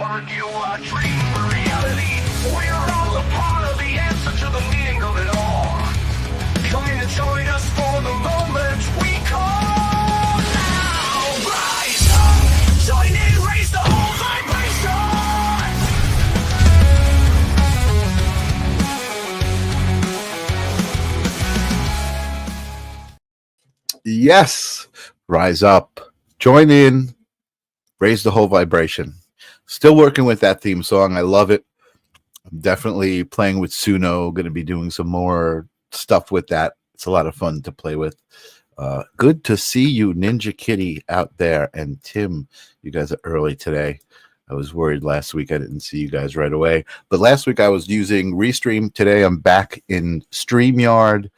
Are you a dream or reality? We're all a part of the answer to the meaning of it all. Come in and join us for the moment we call now. Rise up, join in, raise the whole vibration. Yes, rise up, join in, raise the whole vibration. Still working with that theme song. I love it. I'm definitely playing with Suno. Going to be doing some more stuff with that. It's a lot of fun to play with. Good to see you, Ninja Kitty, out there. And Tim, you guys are early today. I was worried last week I didn't see you guys right away. But last week I was using Restream. Today I'm back in StreamYard.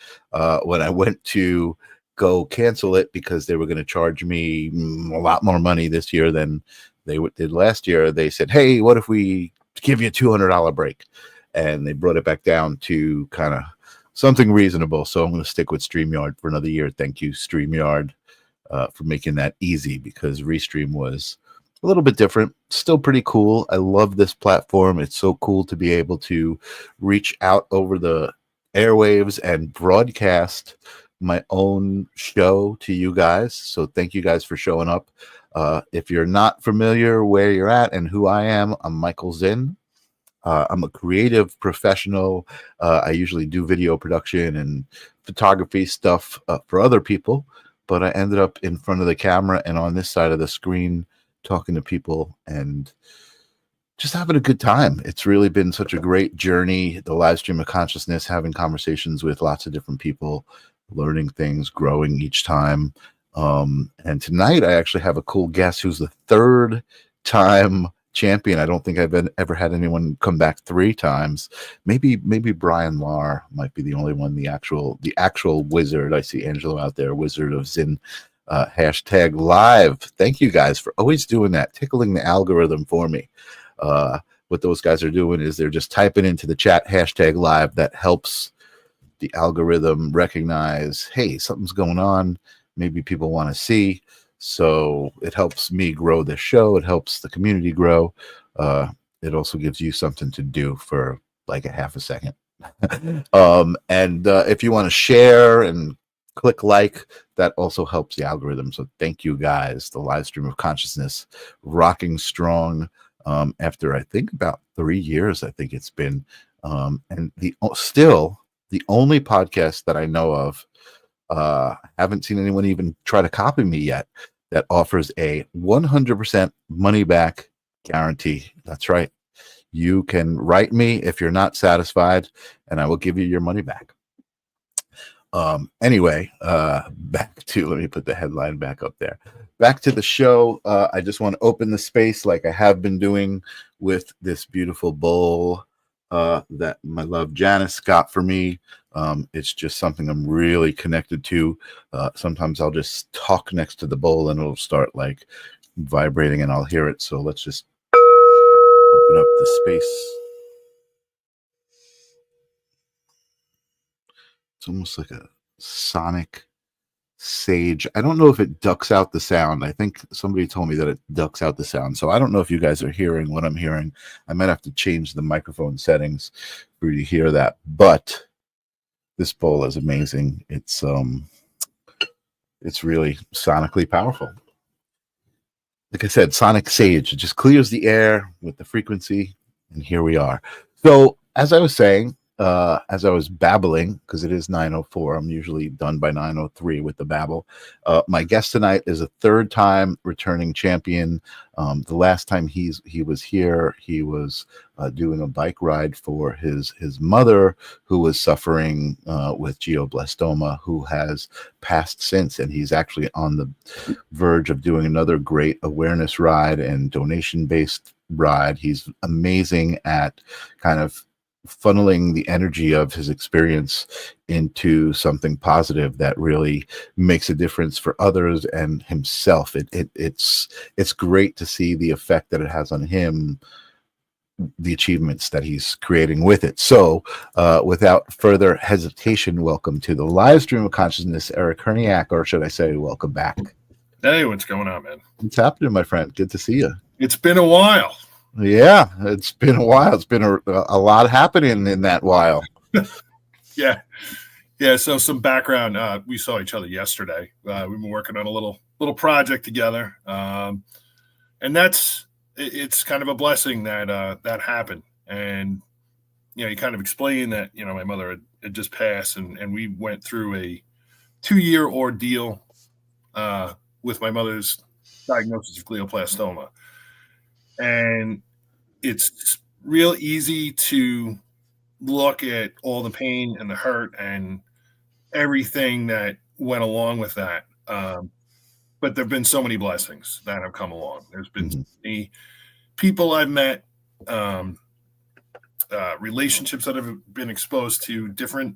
When I went to go cancel it because they were going to charge me a lot more money this year than they did last year, they said, hey, what if we give you a $200 break? And they brought it back down to kind of something reasonable. So I'm going to stick with StreamYard for another year. Thank you, StreamYard, for making that easy, because Restream was a little bit different. Still pretty cool. I love this platform. It's so cool to be able to reach out over the airwaves and broadcast my own show to you guys. So thank you guys for showing up. If you're not familiar where you're at and who I am, I'm Michael Zinn. I'm a creative professional. I usually do video production and photography stuff for other people, but I ended up in front of the camera and on this side of the screen talking to people and just having a good time. It's really been such a great journey, the Livestream of Consciousness, having conversations with lots of different people, learning things, growing each time. And tonight I actually have a cool guest who's the third time champion. I don't think I've ever had anyone come back 3 times. Maybe Brian Lahr might be the only one, the actual wizard. I see Angelo out there, Wizard of Zinn, hashtag live. Thank you guys for always doing that, tickling the algorithm for me. What those guys are doing is they're just typing into the chat hashtag live. That helps the algorithm recognize, hey, something's going on. Maybe people want to see. So it helps me grow the show. It helps the community grow. It also gives you something to do for like a half a second. And if you want to share and click like, that also helps the algorithm. So thank you guys. The Livestream of Consciousness, rocking strong after I think about 3 years. I think it's been, and still the only podcast that I know of. Haven't seen anyone even try to copy me yet, that offers a 100% money back guarantee. That's right. You can write me if you're not satisfied, and I will give you your money back. Anyway, back to, let me put the headline back up there. Back to the show. I just want to open the space like I have been doing with this beautiful bowl that my love Janice got for me. It's just something I'm really connected to. Sometimes I'll just talk next to the bowl and it'll start like vibrating and I'll hear it. So let's just open up the space. It's almost like a sonic sage. I don't know if it ducks out the sound. I think somebody told me that it ducks out the sound. So I don't know if you guys are hearing what I'm hearing. I might have to change the microphone settings for you to hear that. But this bowl is amazing. It's really sonically powerful. Like I said, sonic sage. It just clears the air with the frequency, and here we are. So as I was saying, as I was babbling, because it is 9:04, I'm usually done by 9:03 with the babble. My guest tonight is a 3rd time returning champion. The last time he was here, he was doing a bike ride for his mother, who was suffering with glioblastoma, who has passed since, and he's actually on the verge of doing another great awareness ride and donation-based ride. He's amazing at kind of funneling the energy of his experience into something positive that really makes a difference for others and himself. It's great to see the effect that it has on him, the achievements that he's creating with it. So without further hesitation, welcome to the Livestream of Consciousness, Eric Hurnyak, or should I say welcome back. Hey, what's going on, man? What's happening, my friend? Good to see you. It's been a while. Yeah, it's been a while. It's been a lot happening in that while. Yeah. Yeah. So some background. We saw each other yesterday. We've been working on a little project together. And it's kind of a blessing that that happened. And, you kind of explained that, my mother had just passed, and we went through a 2-year ordeal with my mother's diagnosis of glioblastoma. And it's real easy to look at all the pain and the hurt and everything that went along with that. But there have been so many blessings that have come along. There's been so many people I've met, relationships that have been exposed to, different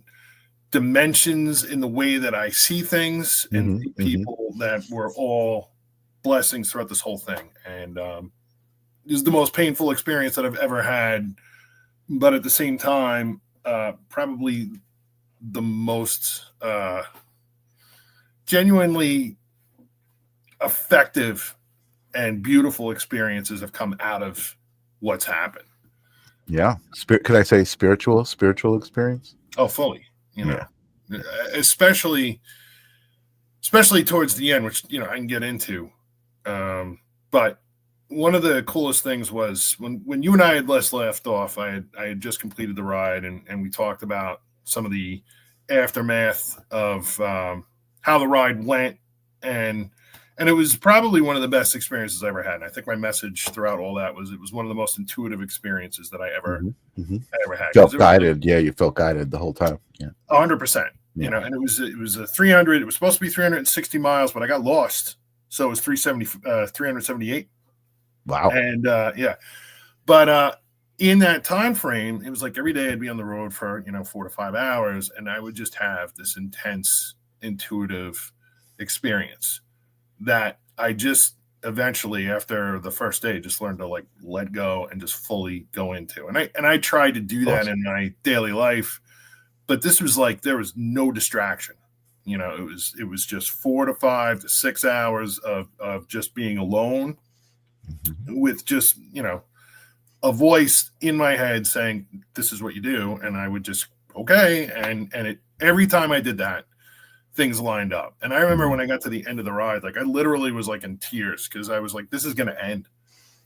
dimensions in the way that I see things, and people that were all blessings throughout this whole thing. And this is the most painful experience that I've ever had, but at the same time, probably the most genuinely effective and beautiful experiences have come out of what's happened. Yeah. Could I say spiritual experience? Oh, fully, especially towards the end, which, I can get into. But one of the coolest things was when you and I had left off, I had just completed the ride, and we talked about some of the aftermath of how the ride went, and it was probably one of the best experiences I ever had. And I think my message throughout all that was it was one of the most intuitive experiences that I ever had. Felt guided. Yeah, you felt guided the whole time. Yeah, 100%. And it was a 300. It was supposed to be 360 miles, but I got lost, so it was 378. Wow. And but in that time frame, it was like every day I'd be on the road for 4 to 5 hours, and I would just have this intense intuitive experience that I just eventually, after the first day, just learned to like let go and just fully go into. And I tried to do that in my daily life, but this was like there was no distraction. It was just 4 to 5 to 6 hours of just being alone with just a voice in my head saying, "This is what you do," and I would just okay, and every time I did that, things lined up. And I remember when I got to the end of the ride, like I literally was like in tears because I was like, this is going to end.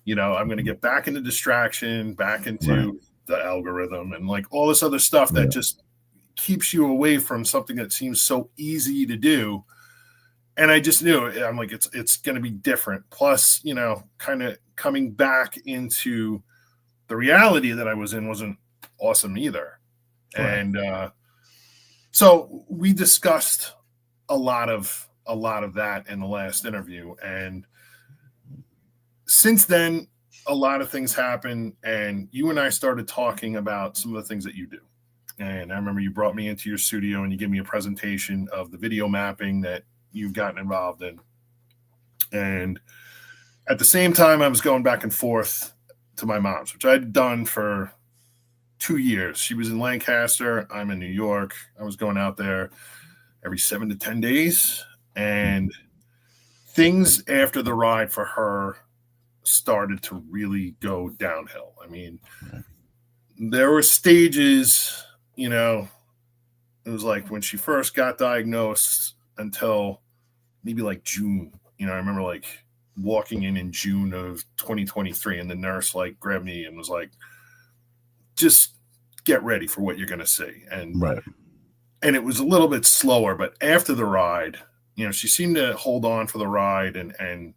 I'm going to get back into distraction, back into the algorithm, and like all this other stuff that just keeps you away from something that seems so easy to do. And I just knew, I'm like, it's going to be different. Plus, kind of coming back into the reality that I was in wasn't awesome either. Right. And so we discussed a lot of that in the last interview. And since then, a lot of things happened, and you and I started talking about some of the things that you do. And I remember you brought me into your studio and you gave me a presentation of the video mapping that you've gotten involved in. And at the same time, I was going back and forth to my mom's, which I'd done for 2 years. She was in Lancaster. I'm in New York. I was going out there every 7 to 10 days. And things after the ride for her started to really go downhill. I mean, there were stages, it was like when she first got diagnosed until maybe like June. I remember like walking in June of 2023, and the nurse like grabbed me and was like, just get ready for what you're going to see. And and it was a little bit slower, but after the ride, she seemed to hold on for the ride, and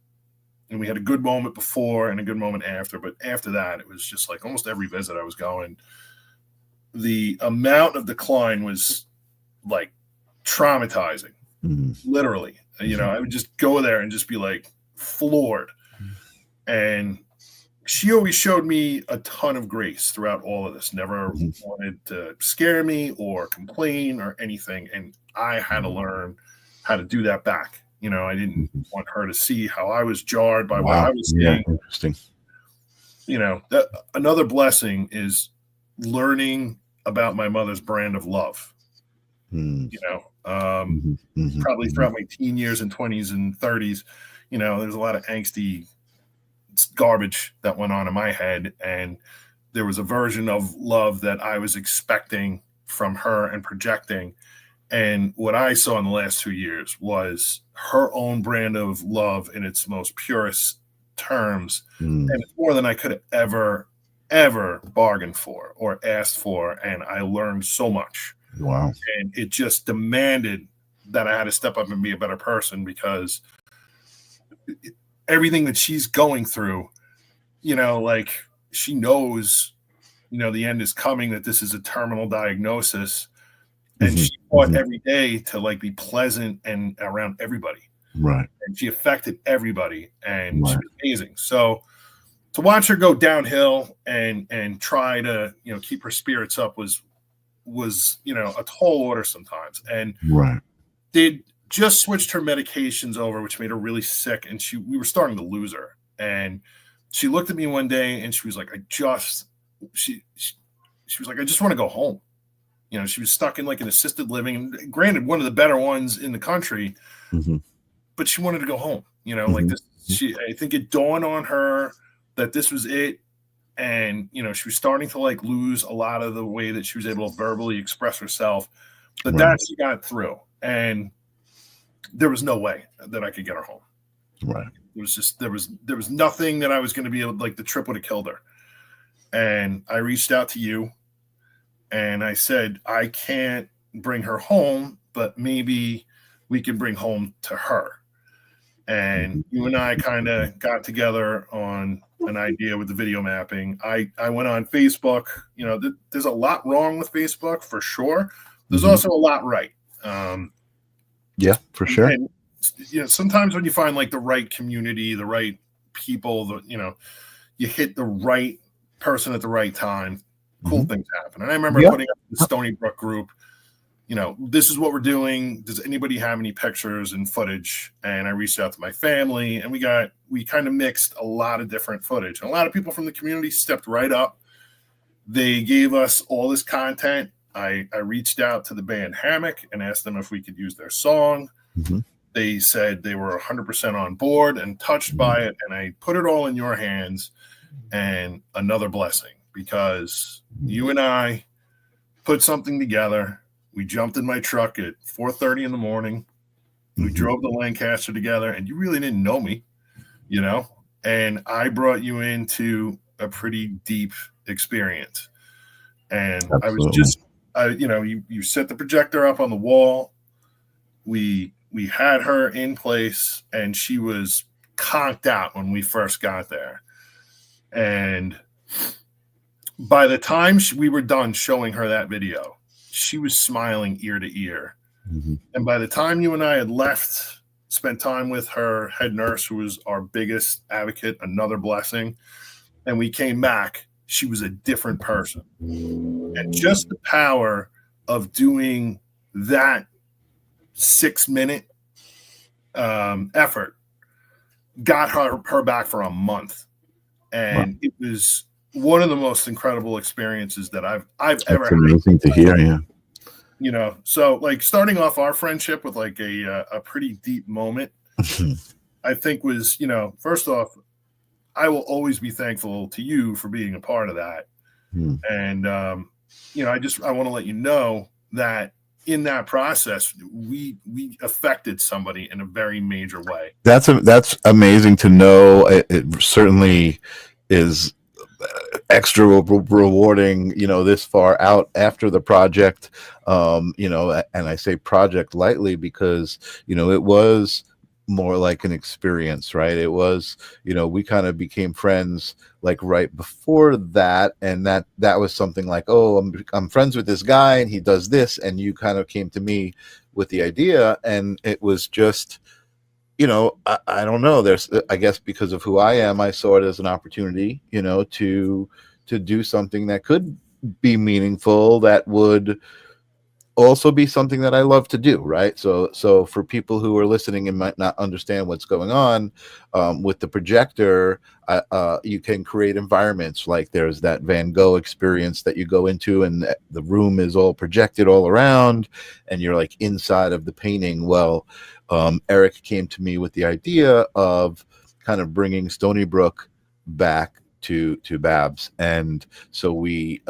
we had a good moment before and a good moment after. But after that, it was just like almost every visit I was going, the amount of decline was like traumatizing, literally. I would just go there and just be like floored. And she always showed me a ton of grace throughout all of this, never wanted to scare me or complain or anything. And I had to learn how to do that back. I didn't want her to see how I was jarred by what I was seeing. Interesting. Another blessing is learning about my mother's brand of love. Probably throughout my teen years and 20s and 30s, there's a lot of angsty garbage that went on in my head, and there was a version of love that I was expecting from her and projecting. And what I saw in the last 2 years was her own brand of love in its most purest terms. And it's more than I could have ever bargained for or asked for. And I learned so much. Wow. And it just demanded that I had to step up and be a better person, because everything that she's going through, you know, like, she knows, you know, the end is coming, that this is a terminal diagnosis. And she fought every day to like be pleasant and around everybody. Right. And she affected everybody, and she was amazing. So to watch her go downhill and try to, you know, keep her spirits up was, you know, a tall order sometimes. And they just switched her medications over, which made her really sick. And we were starting to lose her. And she looked at me one day and she was like, she was like, I just want to go home. You know, she was stuck in like an assisted living, and granted, one of the better ones in the country, but she wanted to go home. You know, like this. I think it dawned on her that this was it, and you know, she was starting to like lose a lot of the way that she was able to verbally express herself. But that she got through, and there was no way that I could get her home. Right. It was just there was nothing that I was going to be able. Like, the trip would have killed her. And I reached out to you. And I said, I can't bring her home, but maybe we can bring home to her. And you and I kind of got together on an idea with the video mapping. I went on Facebook. You know, there's a lot wrong with Facebook, for sure. There's also a lot right. Yeah, for sure. And, you know, sometimes when you find like the right community, the right people, you know, you hit the right person at the right time, cool things happen. And I remember putting up the Stony Brook group, you know, this is what we're doing. Does anybody have any pictures and footage? And I reached out to my family, and we kind of mixed a lot of different footage. And a lot of people from the community stepped right up. They gave us all this content. I reached out to the band Hammock and asked them if we could use their song. They said they were 100% on board and touched by it. And I put it all in your hands, and another blessing, because you and I put something together. We jumped in my truck at 4:30 in the morning. We drove to Lancaster together, and you really didn't know me, you know, and I brought you into a pretty deep experience. And I was just, you know, you set the projector up on the wall. We had her in place, and she was conked out when we first got there. And by the time we were done showing her that video, she was smiling ear to ear. And by the time you and I had left, spent time with her head nurse, who was our biggest advocate, another blessing, and we came back, she was a different person. And just the power of doing that 6-minute effort got her back for a month. And it was one of the most incredible experiences that I've ever had. Amazing to hear, yeah. You know, so like starting off our friendship with like a pretty deep moment, I think was, you know, first off, I will always be thankful to you for being a part of that. And, you know, I want to let you know that in that process, we affected somebody in a very major way. That's amazing to know. It certainly is extra rewarding, you know, this far out after the project, you know, and I say project lightly because, you know, it was more like an experience, right? It was, you know, we kind of became friends like right before that, and that was something like, oh, I'm friends with this guy and he does this, and you kind of came to me with the idea, and it was just, you know, I don't know, there's, I guess because of who I am, I saw it as an opportunity, you know, to do something that could be meaningful, that would also be something that I love to do, right? So for people who are listening and might not understand what's going on with the projector, you can create environments like there's that Van Gogh experience that you go into, and the room is all projected all around, and you're like inside of the painting. Well, Eric came to me with the idea of kind of bringing Stony Brook back to Babs, and so we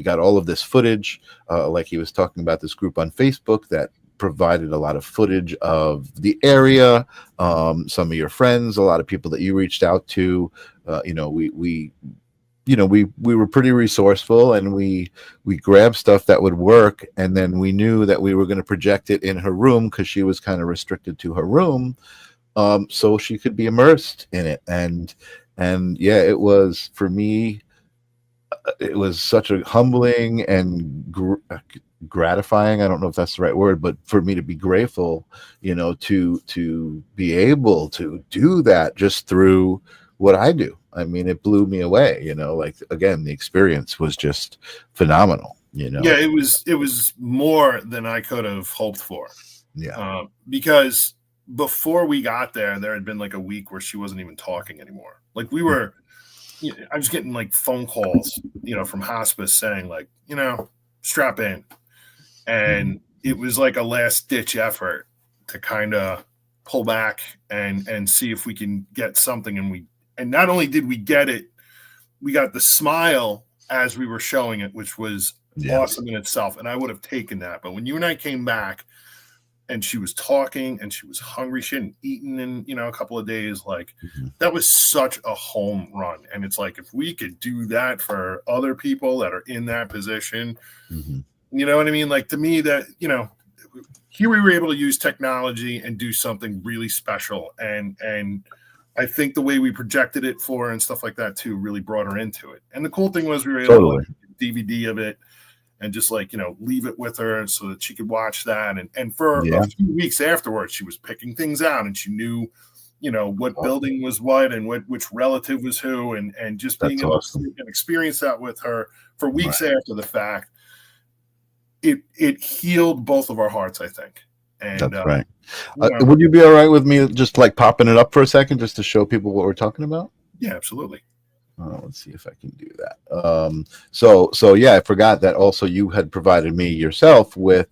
got all of this footage, like he was talking about, this group on Facebook that provided a lot of footage of the area, some of your friends, a lot of people that you reached out to. We were pretty resourceful, and we grabbed stuff that would work, and then we knew that we were going to project it in her room because she was kind of restricted to her room, so she could be immersed in it. And yeah, it was, for me, it was such a humbling and gratifying, I don't know if that's the right word, but for me to be grateful, to be able to do that just through what I do. I mean, it blew me away, like, again, the experience was just phenomenal. Yeah, it was more than I could have hoped for. Yeah. Because before we got there had been like a week where she wasn't even talking anymore. Like, I was getting like phone calls, from hospice saying, like, strap in. And it was like a last ditch effort to kind of pull back and see if we can get something. And not only did we get it, we got the smile as we were showing it, which was awesome in itself. And I would have taken that. But when you and I came back and she was talking and she was hungry, she hadn't eaten in, a couple of days, like, that was such a home run. And it's like, if we could do that for other people that are in that position, you know what I mean? Like, to me, that, here we were able to use technology and do something really special. And I think the way we projected it for her and stuff like that too really brought her into it. And the cool thing was we were able to DVD of it and just, like, leave it with her so that she could watch that. And for a few weeks afterwards, she was picking things out, and she knew, what building was what and which relative was who, and just being able to experience that with her for weeks after the fact. It healed both of our hearts, I think. And that's right. Would you be all right with me just like popping it up for a second, just to show people what we're talking about? Yeah, absolutely. Let's see if I can do that. So yeah, I forgot that also you had provided me yourself with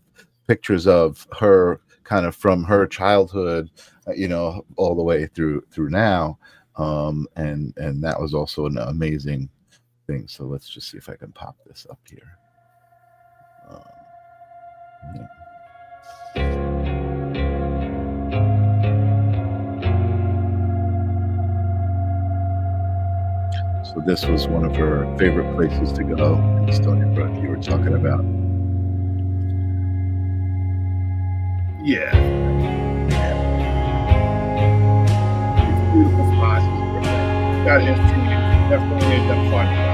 pictures of her, kind of from her childhood, all the way through now. And that was also an amazing thing. So let's just see if I can pop this up here. Yeah. So this was one of her favorite places to go in Stony Brook you were talking about. Yeah. It's beautiful spot. Got history. Definitely identified.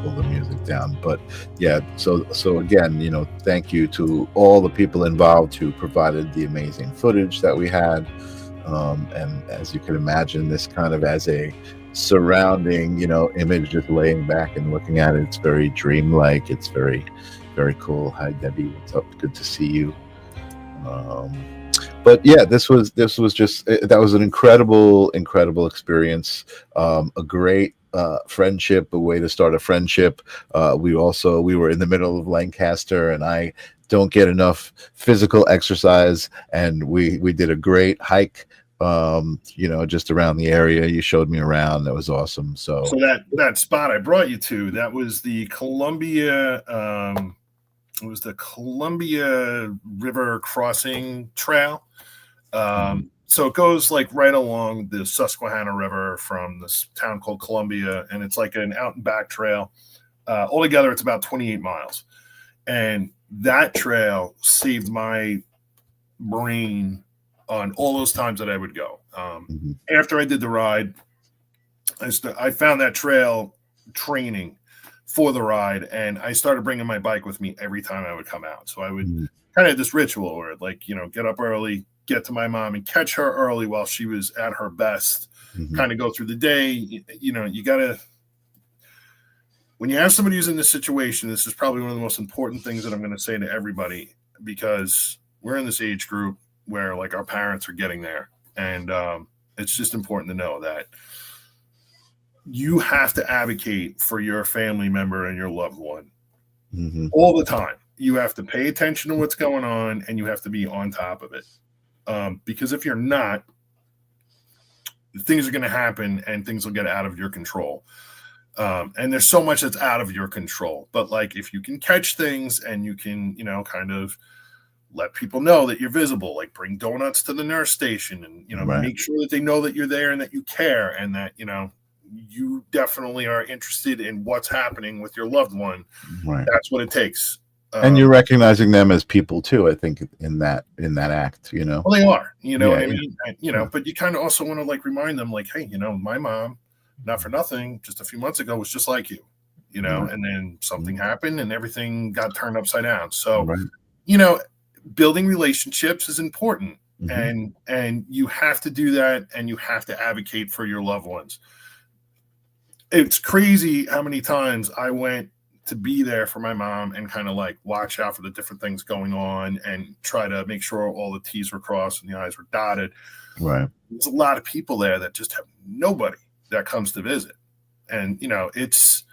Pull the music down, but yeah. So again, thank you to all the people involved who provided the amazing footage that we had. And as you can imagine, this kind of as a surrounding, image, just laying back and looking at it, it's very dreamlike. It's very, very cool. Hi, Debbie. What's up? Good to see you. But yeah, this was just, that was an incredible experience. A great friendship, a way to start a friendship. We were in the middle of Lancaster, and I don't get enough physical exercise, and we did a great hike, just around the area. You showed me around. That was awesome. So that spot I brought you to, that was the Columbia River crossing trail. So it goes like right along the Susquehanna River from this town called Columbia, and it's like an out and back trail. Altogether, it's about 28 miles. And that trail saved my brain on all those times that I would go. After I did the ride, I found that trail training for the ride, and I started bringing my bike with me every time I would come out. So I would kind of have this ritual where, like, get up early, get to my mom and catch her early while she was at her best, kind of go through the day. You gotta, when you have somebody who's in this situation, this is probably one of the most important things that I'm going to say to everybody, because we're in this age group where, like, our parents are getting there. And it's just important to know that you have to advocate for your family member and your loved one all the time. You have to pay attention to what's going on, and you have to be on top of it. Because if you're not, things are going to happen and things will get out of your control. And there's so much that's out of your control. But like if you can catch things and you can, you know, kind of let people know that you're visible, like bring donuts to the nurse station and, you know, make sure that they know that you're there and that you care and that, you know, you definitely are interested in what's happening with your loved one. Right. That's what it takes. And you're recognizing them as people too, I think, in that act, you know. Well, they are, you know what I mean? And, you know, but you kind of also want to like remind them like, hey, you know, my mom, not for nothing, just a few months ago was just like you know, and then something happened and everything got turned upside down. So, you know, building relationships is important. And you have to do that and you have to advocate for your loved ones. It's crazy how many times I went to be there for my mom and kind of like watch out for the different things going on and try to make sure all the T's were crossed and the I's were dotted. Right. There's a lot of people there that just have nobody that comes to visit. And, you know, it's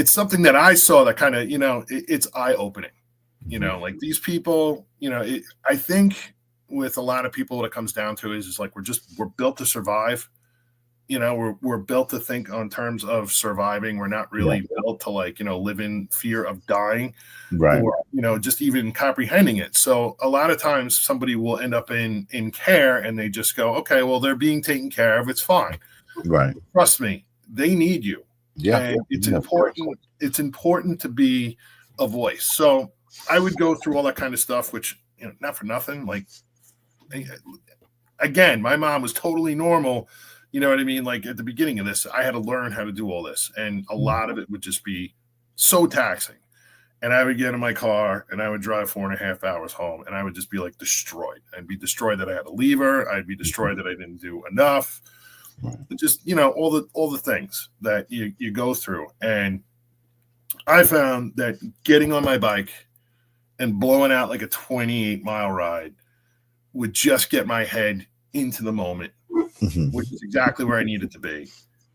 something that I saw that kind of, you know, it's eye-opening, you know, like these people, you know, I think with a lot of people, what it comes down to is like, we're built to survive. You know, we're built to think on terms of surviving. We're not really built to like, you know, live in fear of dying or, you know, just even comprehending it. So a lot of times somebody will end up in care and they just go, okay, well, they're being taken care of. It's fine. Right. Trust me, they need you. Yeah. And it's important. It's important to be a voice. So I would go through all that kind of stuff, which, you know, not for nothing. Like, again, my mom was totally normal. You know what I mean? Like at the beginning of this, I had to learn how to do all this. And a lot of it would just be so taxing. And I would get in my car and I would drive 4.5 hours home and I would just be like destroyed. I'd be destroyed that I had to leave her. I'd be destroyed that I didn't do enough. Just, you know, all the things that you go through. And I found that getting on my bike and blowing out like a 28-mile ride would just get my head into the moment. Which is exactly where I needed to be.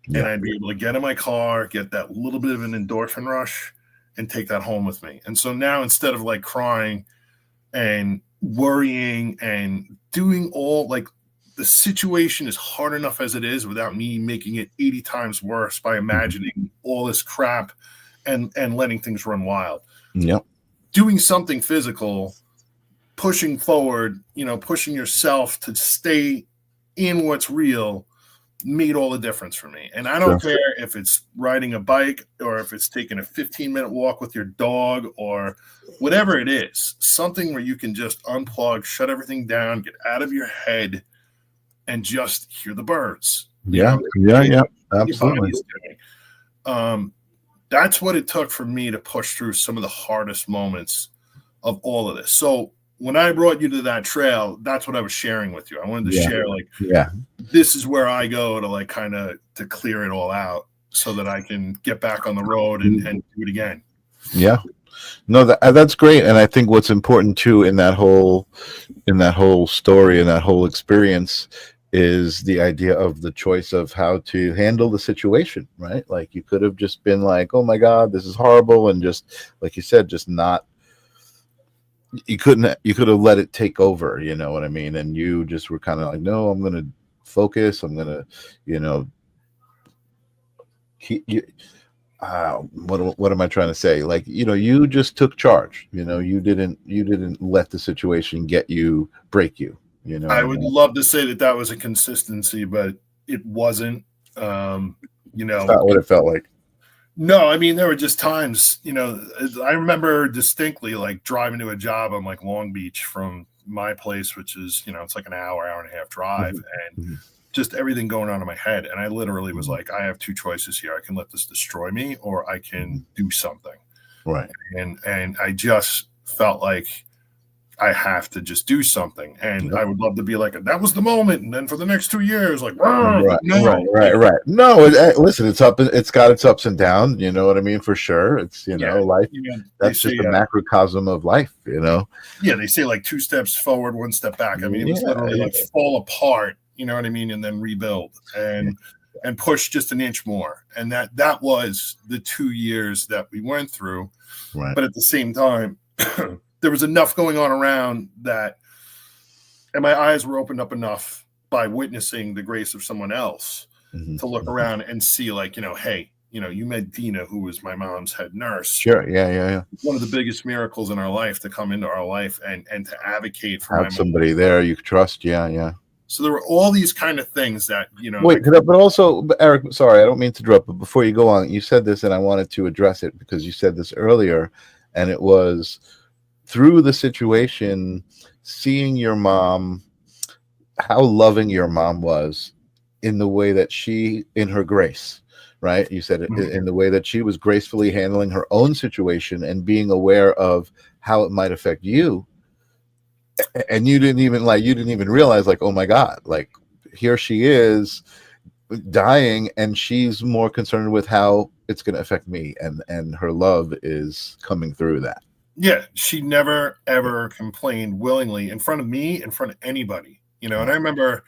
And I'd be able to get in my car, get that little bit of an endorphin rush and take that home with me. And so now instead of like crying and worrying and doing all like the situation is hard enough as it is without me making it 80 times worse by imagining all this crap and letting things run wild. Doing something physical, pushing forward, you know, pushing yourself to stay in what's real made all the difference for me. And I don't care if it's riding a bike or if it's taking a 15-minute walk with your dog or whatever it is, something where you can just unplug, shut everything down, get out of your head and just hear the birds. Absolutely. That's what it took for me to push through some of the hardest moments of all of this. So when I brought you to that trail, that's what I was sharing with you. I wanted to share, like, this is where I go to, like, kind of to clear it all out so that I can get back on the road and do it again. Yeah. No, that's great. And I think what's important too in that whole story and that whole experience is the idea of the choice of how to handle the situation, right? Like you could have just been like, oh my God, this is horrible. And just, like you said, just not, you could have let it take over, you know what I mean? And you just were kind of like, no, I'm going to focus. I'm going to, you know, what am I trying to say? Like, you know, you just took charge, you know, you didn't let the situation break you, you know. I would love to say that was a consistency, but it wasn't, you know, it's not what it felt like. No, I mean, there were just times, you know, I remember distinctly like driving to a job on like Long Beach from my place, which is, you know, it's like an hour and a half drive and just everything going on in my head. And I literally was like, I have two choices here. I can let this destroy me or I can do something. Right. And I just felt like I have to just do something. And I would love to be like, that was the moment. And then for the next 2 years, like, right. No, listen, it's got its ups and downs. You know what I mean? For sure. It's, you know, life. That's just a macrocosm of life, you know? Yeah. They say like 2 steps forward, 1 step back. I mean, it was literally like fall apart, you know what I mean? And then rebuild and push just an inch more. And that was the 2 years that we went through. Right. But at the same time, there was enough going on around that, and my eyes were opened up enough by witnessing the grace of someone else to look around and see, like, hey, you met Dina, who was my mom's head nurse. Sure. Yeah. One of the biggest miracles in our life to come into our life and to advocate for Have somebody there you trust. Yeah. So there were all these kind of things that, Wait, but also, Eric, sorry, I don't mean to interrupt, but before you go on, you said this and I wanted to address it because you said this earlier, and it was through the situation, seeing your mom, how loving your mom was in the way that she, in her grace, right? You said it in the way that she was gracefully handling her own situation and being aware of how it might affect you. And you didn't even realize, like, oh my God, like here she is dying and she's more concerned with how it's going to affect me, and her love is coming through that. Yeah, she never ever complained willingly in front of me, in front of anybody, and I remember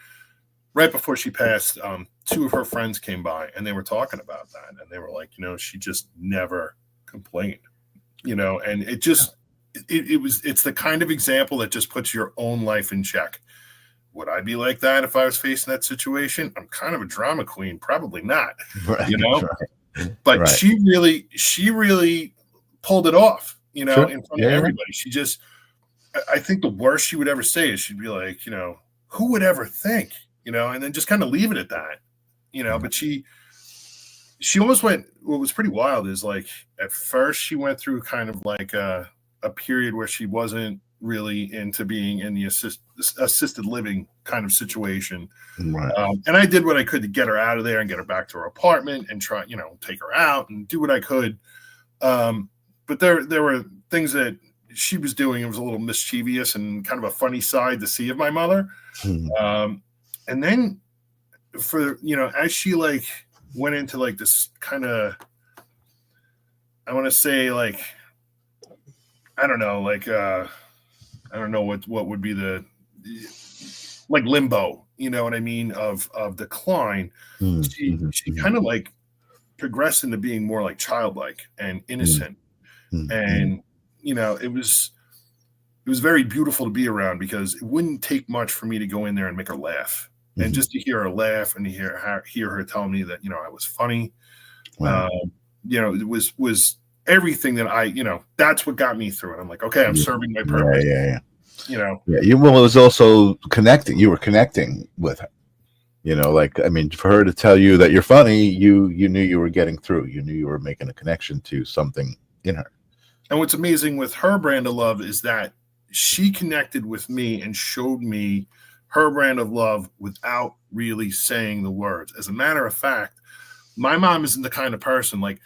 right before she passed, two of her friends came by and they were talking about that, and they were like, she just never complained, and it just it's the kind of example that just puts your own life in check. Would I be like that if I was facing that situation? I'm kind of a drama queen, probably not, right, right, but right. she really pulled it off, in front of everybody. She just, I think the worst she would ever say is she'd be like, who would ever think, and then just kind of leave it at that, but she almost went, what was pretty wild is, like, at first she went through kind of like a period where she wasn't really into being in the assisted living kind of situation. Right. And I did what I could to get her out of there and get her back to her apartment and try, take her out and do what I could. But there were things that she was doing. It was a little mischievous and kind of a funny side to see of my mother. And then for, as she like went into like this kind of, I want to say, like, I don't know, like, I don't know what would be the, like, limbo, you know what I mean, of decline. She kind of like progressed into being more like childlike and innocent. And, it was very beautiful to be around, because it wouldn't take much for me to go in there and make her laugh. And just to hear her laugh and to hear her tell me that, I was funny, it was everything that I, that's what got me through it. I'm like, okay, I'm serving my purpose. Yeah. It was also connecting. You were connecting with her. Like, I mean, for her to tell you that you're funny, you knew you were getting through. You knew you were making a connection to something in her. And what's amazing with her brand of love is that she connected with me and showed me her brand of love without really saying the words. As a matter of fact, my mom isn't the kind of person, like,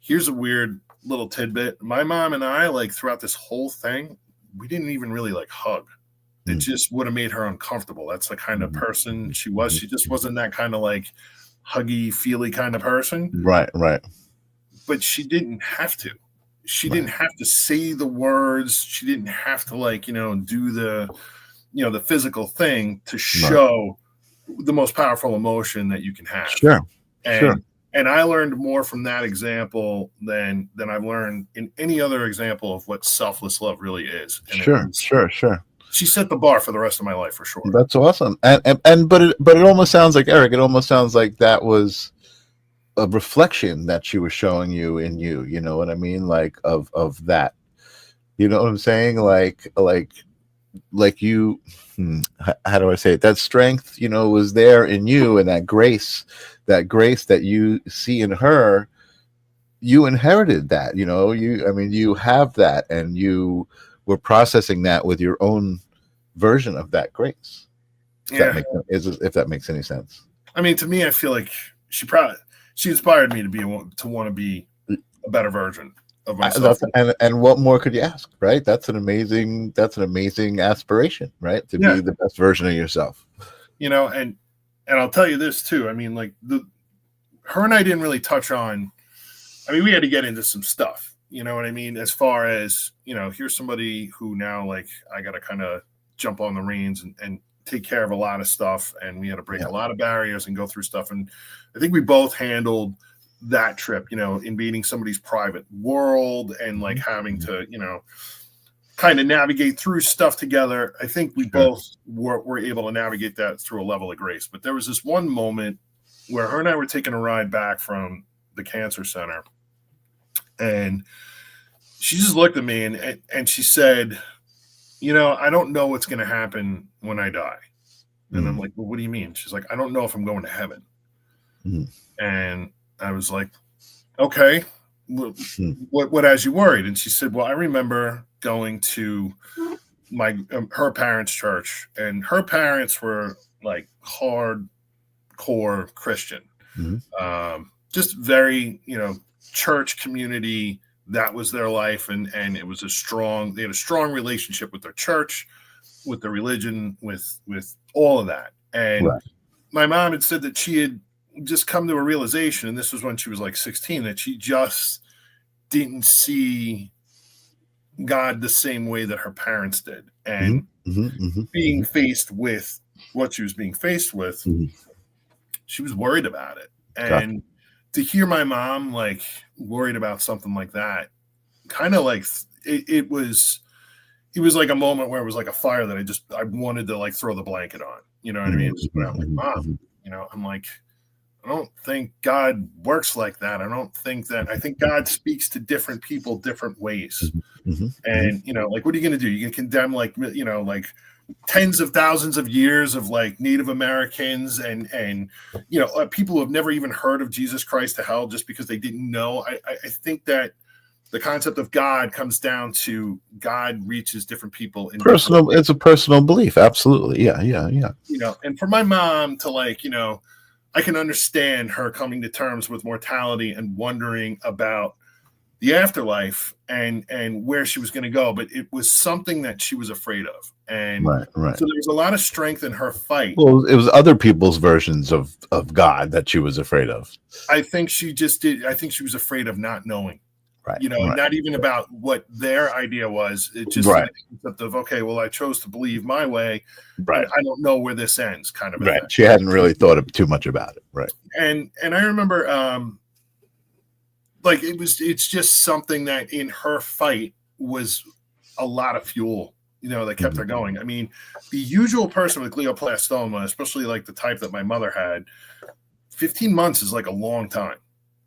here's a weird little tidbit. My mom and I, like, throughout this whole thing, we didn't even really like hug. It just would have made her uncomfortable. That's the kind of person she was. She just wasn't that kind of like huggy, feely kind of person. Right. But she didn't have to. She didn't have to say the words. She didn't have to, like, do the, the physical thing to show the most powerful emotion that you can have. Sure. And I learned more from that example than I've learned in any other example of what selfless love really is. And Sure. She set the bar for the rest of my life, for sure. That's awesome. But it almost sounds like, Eric, it almost sounds like that was a reflection that she was showing you in you. You know what I mean? Like of that. You know what I'm saying? Like you. How do I say it? That strength, was there in you, and that grace that you see in her. You inherited that. You have that, and you were processing that with your own version of that grace. If that makes any sense. I mean, to me, I feel like she inspired me to want to be a better version of myself. And what more could you ask, right? That's an amazing aspiration, right? To be the best version of yourself. And I'll tell you this too. I mean, like, her and I didn't really touch on. I mean, we had to get into some stuff. You know what I mean? As far as, here's somebody who now, like, I got to kind of jump on the reins and take care of a lot of stuff. And we had to break a lot of barriers and go through stuff. And I think we both handled that trip, invading somebody's private world and, like, having to, kind of navigate through stuff together. I think we Sure. both were able to navigate that through a level of grace. But there was this one moment where her and I were taking a ride back from the cancer center, and she just looked at me and she said, I don't know what's going to happen when I die. And I'm like, well, what do you mean? She's like, I don't know if I'm going to heaven. And I was like, okay, what has you worried? And she said, well, I remember going to her parents' church, and her parents were like hardcore Christian, just very, church community. That was their life. And it was they had a strong relationship with their church, with their religion, with all of that. And my mom had said that she had just come to a realization, and this was when she was like 16, that she just didn't see God the same way that her parents did. And being faced with what she was being faced with, she was worried about it. And to hear my mom like worried about something like that, kind of like it was like a moment where it was like a fire that I wanted to like throw the blanket on. You know what I mean? Just when I'm like, Mom, I'm like, I don't think God works like that. I think God speaks to different people different ways. And, like, what are you going to do? You can condemn like tens of thousands of years of like Native Americans and people who have never even heard of Jesus Christ to hell just because they didn't know. I think that the concept of God comes down to God reaches different people in personal. It's a personal belief. Absolutely. Yeah. And for my mom to like, I can understand her coming to terms with mortality and wondering about the afterlife and where she was going to go, but it was something that she was afraid of. And right. So there was a lot of strength in her fight. Well, it was other people's versions of God that she was afraid of. I think she just did. I think she was afraid of not knowing. Right. Not even about what their idea was. It just the concept of, okay, well, I chose to believe my way. Right. I don't know where this ends, kind of. Right. She hadn't really thought too much about it. Right. And I remember, it's just something that in her fight was a lot of fuel, that kept her going. I mean, the usual person with glioblastoma, especially like the type that my mother had, 15 months is like a long time.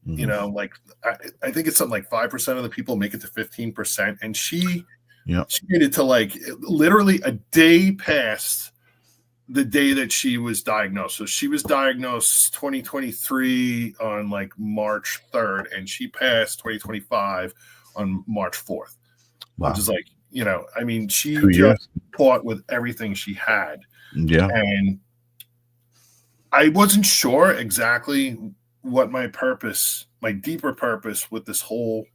I think it's something like 5% of the people make it to 15%. And she made it to like literally a day past the day that she was diagnosed. So she was diagnosed 2023 on like March 3rd, and she passed 2025 on March 4th. Wow. Which is like, she just fought with everything she had. Yeah. And I wasn't sure exactly what my deeper purpose with this whole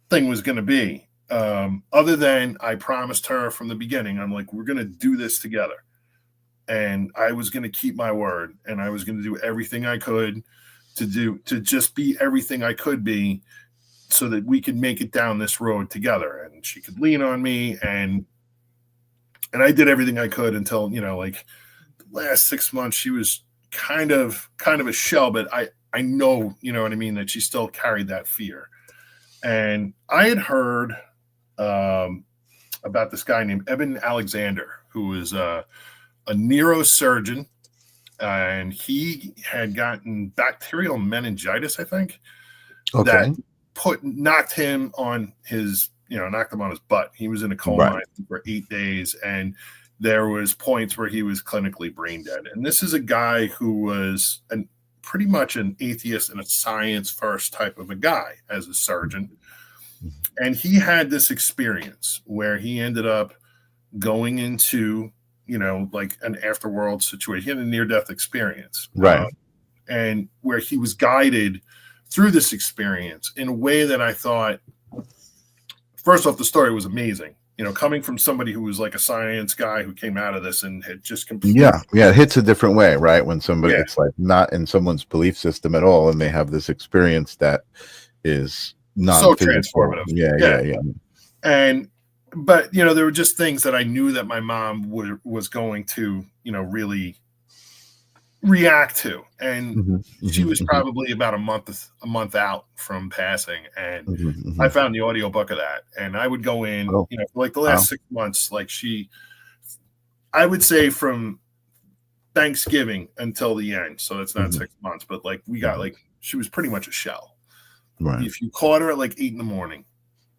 thing was going to be. Other than I promised her from the beginning, I'm like, we're going to do this together. And I was going to keep my word, and I was going to do everything I could to just be everything I could be so that we could make it down this road together, and she could lean on me. And I did everything I could until, like the last 6 months, she was kind of a shell, but I know, what I mean, that she still carried that fear. And I had heard about this guy named Eben Alexander, who was a neurosurgeon, and he had gotten bacterial meningitis, I think, that knocked him on his butt. He was in a coma for 8 days, and there was points where he was clinically brain dead. And this is a guy who was pretty much an atheist and a science first type of a guy as a surgeon. And he had this experience where he ended up going into, like an afterworld situation. He had a near-death experience. Right. And where he was guided through this experience in a way that I thought, first off, the story was amazing. Coming from somebody who was like a science guy who came out of this and had just completely. Yeah. It hits a different way, right? When somebody, it's like not in someone's belief system at all, and they have this experience that is not so transformative. Yeah. But there were just things that I knew that my mom was going to, really react to. And Mhm, she mhm, was mhm, probably about a month out from passing, and mhm, I mhm. found the audiobook of that, and I would go in, Oh, for like the wow. last 6 months, I would say from Thanksgiving until the end. So that's not Mhm, 6 months, but like we got mhm. like she was pretty much a shell. Right. If you caught her at like 8 in the morning,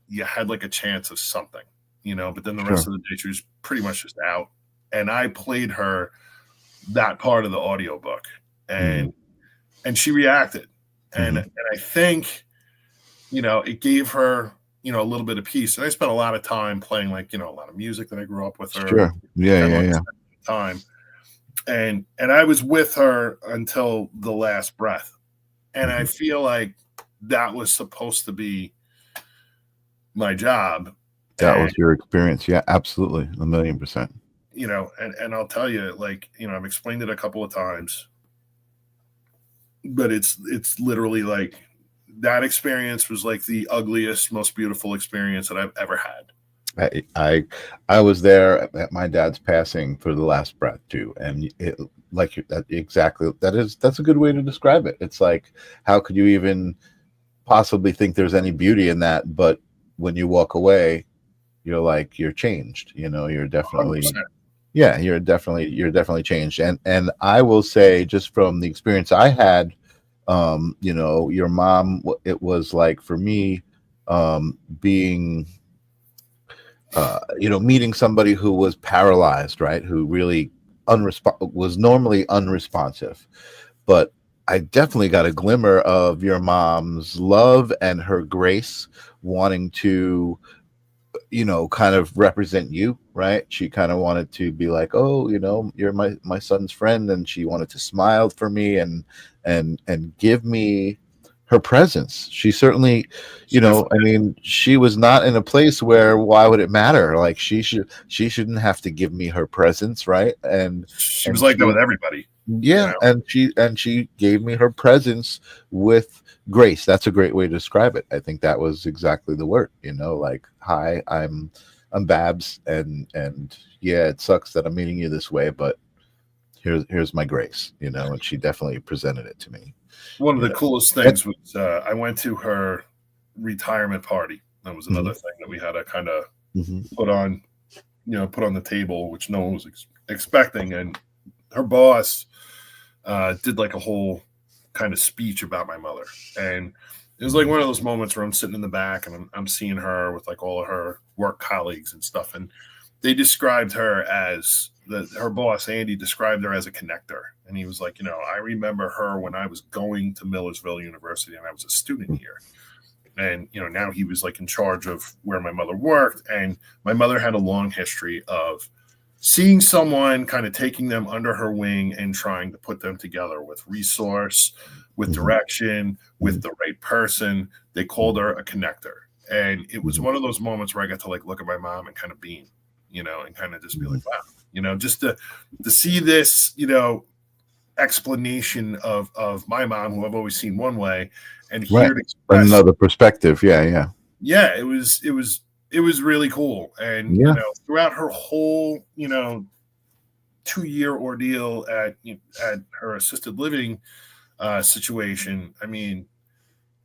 you had like a chance of something, but then the rest Sure. of the day she was pretty much just out. And I played her that part of the audiobook, Mm. and she reacted. And Mhm. and I think, it gave her, a little bit of peace. And I spent a lot of time playing like, a lot of music that I grew up with her, Sure. Yeah, kind of yeah, like yeah. time. And I was with her until the last breath. And I Mhm. feel like that was supposed to be my job. That And was your experience. Yeah, absolutely. 1,000,000%. and I'll tell you, like, I've explained it a couple of times, but it's literally like that experience was like the ugliest, most beautiful experience that I've ever had. I I I was there at my dad's passing for the last breath too, and it like that exactly. That's a good way to describe it. It's like, how could you even possibly think there's any beauty in that? But when you walk away, you're like, you're changed. You're definitely, 100%. yeah, you're definitely changed. And I will say, just from the experience I had, your mom, it was like for me, being meeting somebody who was paralyzed, right? Who really was normally unresponsive. But I definitely got a glimmer of your mom's love and her grace, wanting to, kind of represent you, right? She kind of wanted to be like, oh, you're my son's friend, and she wanted to smile for me and give me her presence. She certainly, She I definitely, mean, she was not in a place where why would it matter? Like she shouldn't have to give me her presence, right? she was And like that with she everybody, you yeah, know. and she gave me her presence with grace. That's a great way to describe it. I think that was exactly the word, like, hi, I'm Babs, and yeah, it sucks that I'm meeting you this way, but here's my grace, and she definitely presented it to me, One of you the know. coolest And, things was I went to her retirement party. That was mhm, another thing that we had to kind of mhm, put on, put on the table, which no one was expecting. And her boss did like a whole kind of speech about my mother. And it was like mhm, one of those moments where I'm sitting in the back and I'm seeing her with like all of her work colleagues and stuff. And they described her as her boss, Andy, described her as a connector. And he was like, I remember her when I was going to Millersville University and I was a student here. And, now he was like in charge of where my mother worked. And my mother had a long history of seeing someone, kind of taking them under her wing and trying to put them together with resource, with mhm, direction, with mhm, the right person. They called her a connector. And it was mhm, one of those moments where I got to like look at my mom and kind of beam, and kind of just be mhm. like, wow, just to see this, explanation of my mom, who I've always seen one way, and Right. hear it expressed. Another perspective. Yeah, yeah. Yeah, it was really cool. And Yeah. throughout her whole 2-year ordeal at her assisted living situation, I mean,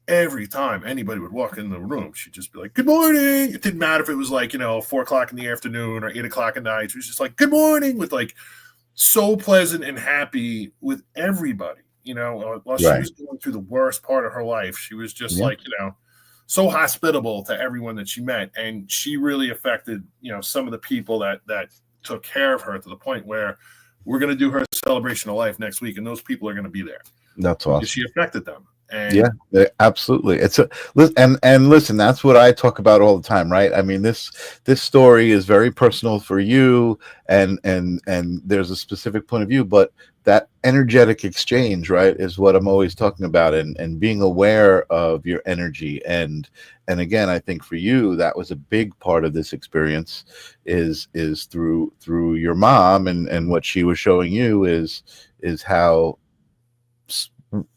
every time anybody would walk in the room, she'd just be like, "Good morning." It didn't matter if it was like 4 o'clock in the afternoon or 8 o'clock at night. She was just like, "Good morning," with like so pleasant and happy with everybody. While she Right. was going through the worst part of her life, she was just Yeah. like, so hospitable to everyone that she met. And she really affected, some of the people that took care of her, to the point where we're going to do her celebration of life next week. And those people are going to be there That's because awesome. she affected them. Yeah, And absolutely. And listen, that's what I talk about all the time, right? I mean, this story is very personal for you, and there's a specific point of view, but that energetic exchange, right, is what I'm always talking about, and being aware of your energy, and again, I think for you, that was a big part of this experience, is through your mom, and what she was showing you is how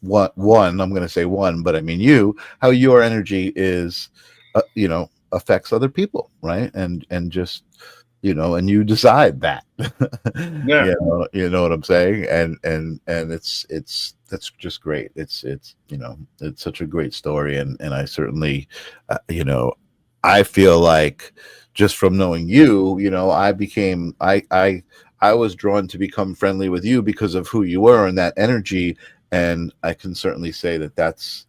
one I'm going to say one, but I mean you, how your energy is affects other people, right? And just and you decide that. Yeah. You know what I'm saying? And that's just great. It's it's such a great story, and I certainly I feel like just from knowing you, I was drawn to become friendly with you because of who you were and that energy, and I can certainly say that that's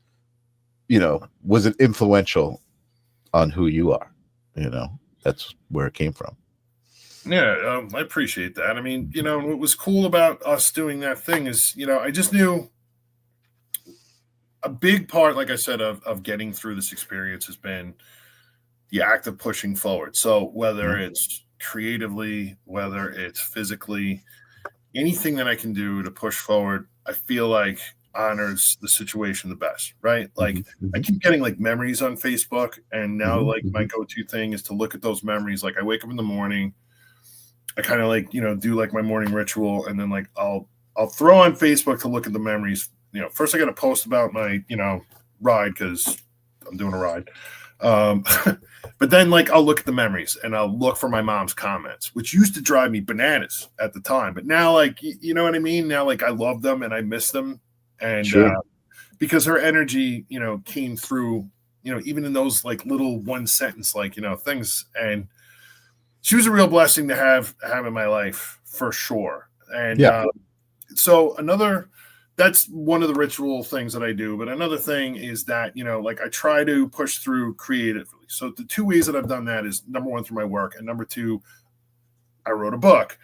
was it influential on who you are. That's where it came from. Yeah, I appreciate that. I mean, what was cool about us doing that thing is, I just knew a big part, like I said, of getting through this experience has been the act of pushing forward. So whether it's creatively, whether it's physically, anything that I can do to push forward, I feel like honors the situation the best, right? Like I keep getting like memories on Facebook, and now like my go-to thing is to look at those memories. Like I wake up in the morning, I kind of like, do like my morning ritual, and then like I'll throw on Facebook to look at the memories. First I got to post about my, ride, because I'm doing a ride. But then like I'll look at the memories and I'll look for my mom's comments, which used to drive me bananas at the time. But now, like, you know what I mean? Now, like I love them and I miss them. And because her energy, came through, even in those like little one sentence, like, things. And she was a real blessing to have in my life for sure. And so that's one of the ritual things that I do. But another thing is that, like I try to push through creatively. So the two ways that I've done that is, number one, through my work, and number two, I wrote a book.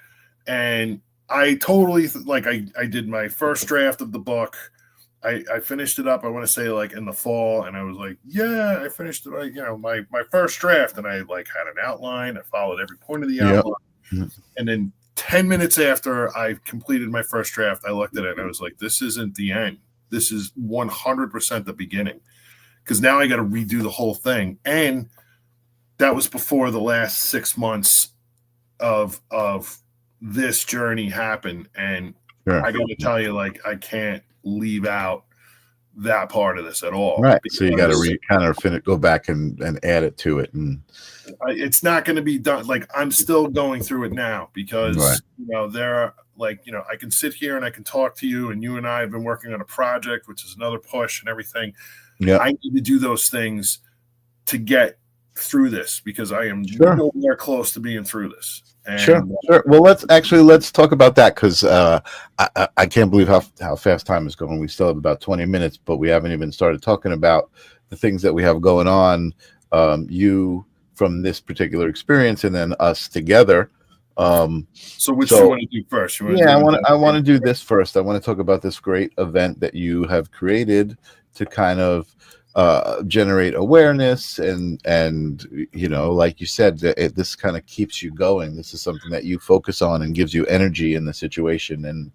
And I totally I did my first draft of the book. I finished it up, I want to say like in the fall, and I was like, yeah, I finished it, my first draft, and I like had an outline. I followed every point of the outline. And then 10 minutes after I completed my first draft, I looked at it and I was like, this isn't the end. This is 100% the beginning, because now I got to redo the whole thing. And that was before the last 6 months of this journey happened. And I got to tell you, like, I can't leave out that part of this at all. Right. So you got to go back and add it to it. And it's not going to be done. Like, I'm still going through it now because, there are like, I can sit here and I can talk to you, and you and I have been working on a project, which is another push and everything. Yeah. I need to do those things to get through this, because I am nowhere close to being through this. And, sure. Well, let's talk about that, because I can't believe how fast time is going. We still have about 20 minutes, but we haven't even started talking about the things that we have going on. You from this particular experience, and then us together. So which you want to do first? I want to do this first. I want to talk about this great event that you have created to kind of generate awareness, and like you said, this kind of keeps you going. This is something that you focus on and gives you energy in the situation, and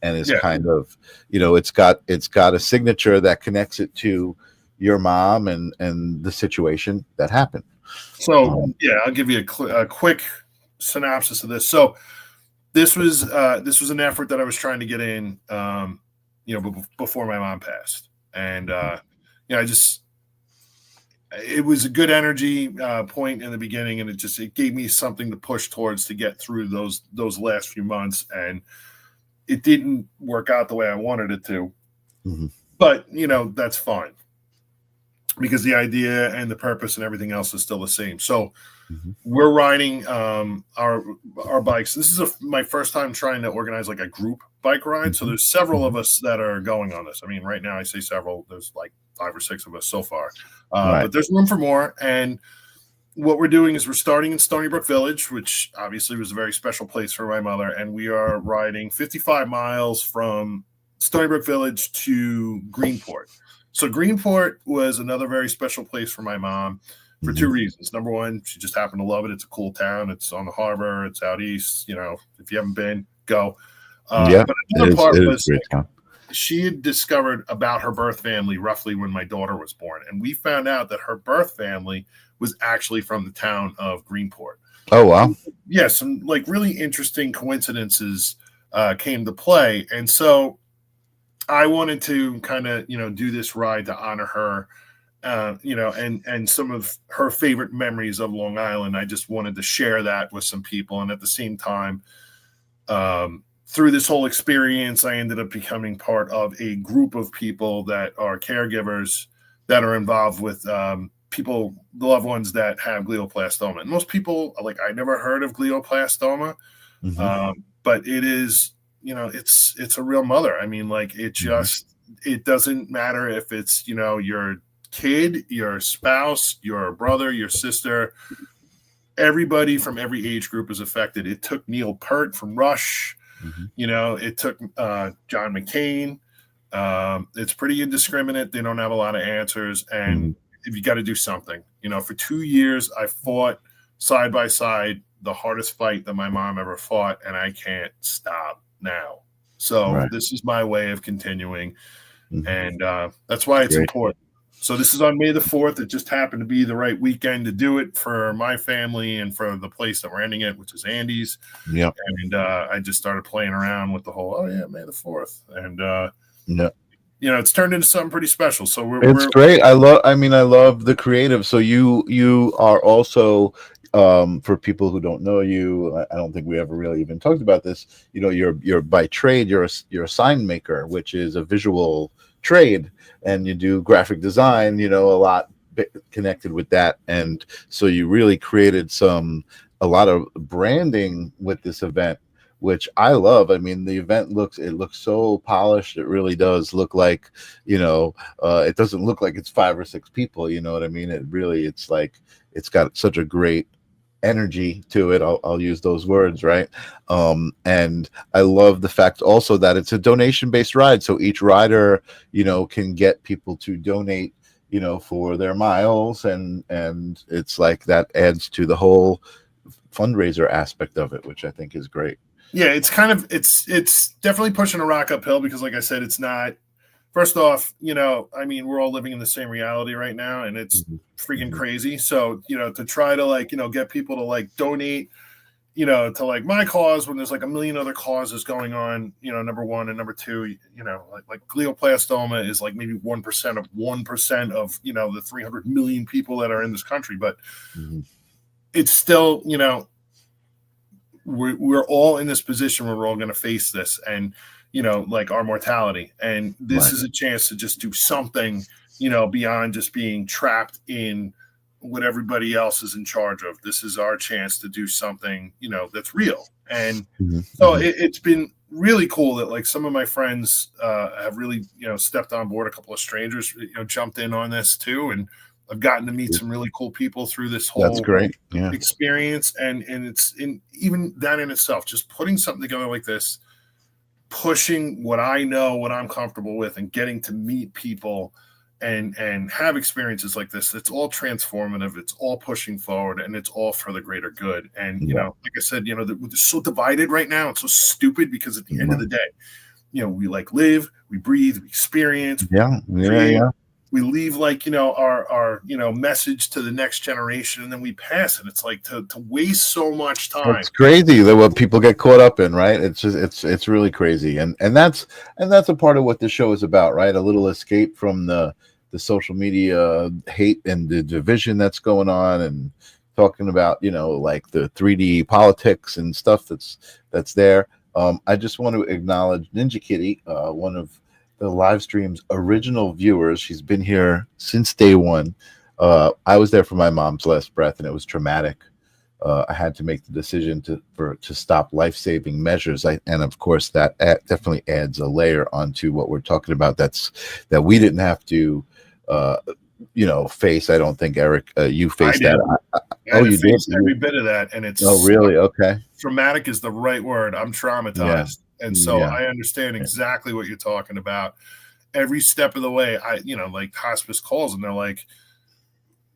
is kind of it's got a signature that connects it to your mom and the situation that happened. So I'll give you a quick synopsis of this. So this was an effort that I was trying to get in before my mom passed, and it was a good energy point in the beginning, and it gave me something to push towards to get through those last few months. And it didn't work out the way I wanted it to, but that's fine, because the idea and the purpose and everything else is still the same. So we're riding our bikes. This is my first time trying to organize like a group bike ride. So there's several of us that are going on this. I mean, right now I say several, there's like 5 or 6 of us so far, but there's room for more. And what we're doing is we're starting in Stony Brook Village, which obviously was a very special place for my mother. And we are riding 55 miles from Stony Brook Village to Greenport. So Greenport was another very special place for my mom for 2 reasons. Number one, she just happened to love it. It's a cool town. It's on the harbor. It's out east. If you haven't been, go. But another part was she had discovered about her birth family roughly when my daughter was born. And we found out that her birth family was actually from the town of Greenport. Oh, wow. Yeah, some like really interesting coincidences came to play. And so I wanted to kind of, do this ride to honor her and some of her favorite memories of Long Island. I just wanted to share that with some people. And at the same time, through this whole experience, I ended up becoming part of a group of people that are caregivers that are involved with people, the loved ones that have glioblastoma. And most people, like, I never heard of glioblastoma, but it is, it's a real mother. I mean, like, it doesn't matter if it's, your kid, your spouse, your brother, your sister. Everybody from every age group is affected. It took Neil Peart from Rush. It took John McCain. It's pretty indiscriminate. They don't have a lot of answers. And if you got to do something, for 2 years, I fought side by side the hardest fight that my mom ever fought, and I can't stop now. So this is my way of continuing. And that's why it's important. So this is on May the 4th. It just happened to be the right weekend to do it for my family and for the place that we're ending it, which is Andy's. Yeah. And I just started playing around with the whole, May the 4th. And, it's turned into something pretty special. So we're great. I love the creative. So you are also, for people who don't know you, I don't think we ever really even talked about this. You're by trade, you're a sign maker, which is a visual trade, and you do graphic design, a lot connected with that. And so you really created a lot of branding with this event, which I love. I mean, the event looks so polished. It really does look like, it doesn't look like it's 5 or 6 people. You know what I mean? It's like, it's got such a great energy to it. I'll use those words, right? And I love the fact also that it's a donation-based ride. So each rider, can get people to donate, for their miles, and it's like that adds to the whole fundraiser aspect of it, which I think is great. Yeah, it's it's definitely pushing a rock uphill because, like I said, it's not. First off, we're all living in the same reality right now, and it's freaking crazy. So, to try to get people to donate, to my cause when there's a million other causes going on, number one, and number two, like glioblastoma is maybe 1% of 1% of, the 300 million people that are in this country. But it's still, we're all in this position where we're all going to face this, and our mortality. And this is a chance to just do something, beyond just being trapped in what everybody else is in charge of. This is our chance to do something, that's real. And so it's been really cool that some of my friends have really, stepped on board. A couple of strangers, jumped in on this too. And I've gotten to meet some really cool people through this whole experience. And it's even that in itself, just putting something together like this, pushing what I know, what I'm comfortable with, and getting to meet people and have experiences like this. It's all transformative. It's all pushing forward, and it's all for the greater good. And, like I said, we're so divided right now. It's so stupid because at the end of the day, we live, we breathe, we experience. We leave our message to the next generation, and then we pass it. It's to waste so much time. It's crazy that what people get caught up in, right? It's just it's really crazy, and that's a part of what the show is about, right? A little escape from the social media hate and the division that's going on, and talking about the 3D politics and stuff that's there. I just want to acknowledge Ninja Kitty, one of the live stream's original viewers. She's been here since day one. I was there for my mom's last breath, and it was traumatic. I had to make the decision to stop life-saving measures. And of course, that definitely adds a layer onto what we're talking about. That we didn't have to, face. I don't think, Eric, you faced that. You did every bit of that, and it's really okay. Traumatic is the right word. I'm traumatized. And so I understand exactly what you're talking about. Every step of the way, hospice calls and they're like,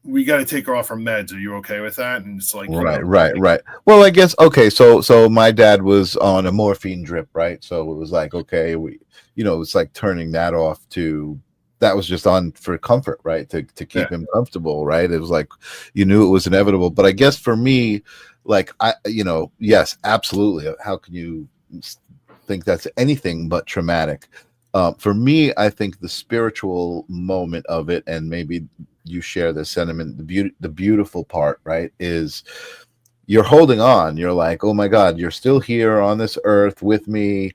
we got to take her off her meds. Are you okay with that? And it's right. Well, I guess, okay. So my dad was on a morphine drip, right? So it was okay, it's like turning that off that was just on for comfort, right? To keep him comfortable, right? It was you knew it was inevitable. But I guess for me, yes, absolutely. How can you think that's anything but traumatic? For me, I think the spiritual moment of it, and maybe you share the sentiment. The beautiful part, right, is you're holding on. You're like, oh my God, you're still here on this earth with me.